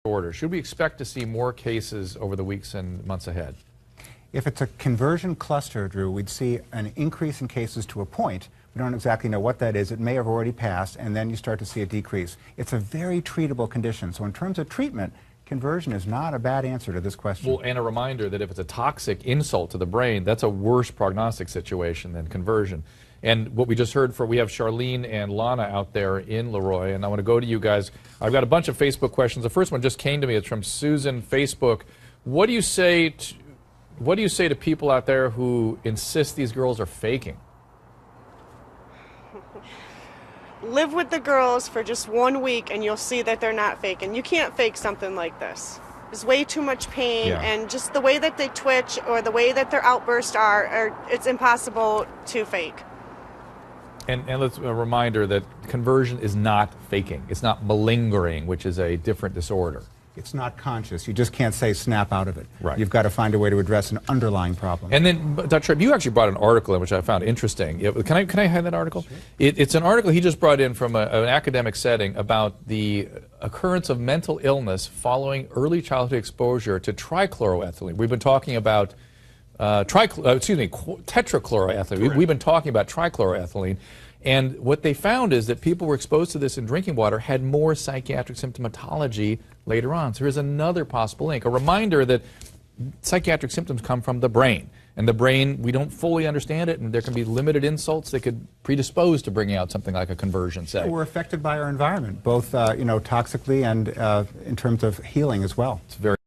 disorder. Should we expect to see more cases over the weeks and months ahead? If it's a conversion cluster, Drew, we'd see an increase in cases to a point. We don't exactly know what that is. It may have already passed, and then you start to see a decrease. It's a very treatable condition. So in terms of treatment, conversion is not a bad answer to this question. Well, and a reminder that if it's a toxic insult to the brain, that's a worse prognostic situation than conversion. And what we just heard, we have Charlene and Lana out there in Leroy, and I want to go to you guys. I've got a bunch of Facebook questions. The first one just came to me. It's from Susan, Facebook. What do you say to people out there who insist these girls are faking? Live with the girls for just 1 week and you'll see that they're not faking. You can't fake something like this. There's way too much pain, and just the way that they twitch or the way that their outbursts are it's impossible to fake. And let's a reminder that conversion is not faking. It's not malingering, which is a different disorder. It's not conscious. You just can't say snap out of it. Right. You've got to find a way to address an underlying problem. And then, Dr. Tripp, you actually brought an article in which I found interesting. Can I have that article? Sure. It's an article he just brought in from an academic setting about the occurrence of mental illness following early childhood exposure to trichloroethylene. We've been talking about tetrachloroethylene. We've been talking about trichloroethylene. And what they found is that people were exposed to this in drinking water had more psychiatric symptomatology later on. So here's another possible link. A reminder that psychiatric symptoms come from the brain. And the brain, we don't fully understand it, and there can be limited insults that could predispose to bringing out something like a conversion, say. We're affected by our environment, both toxically and in terms of healing as well. It's very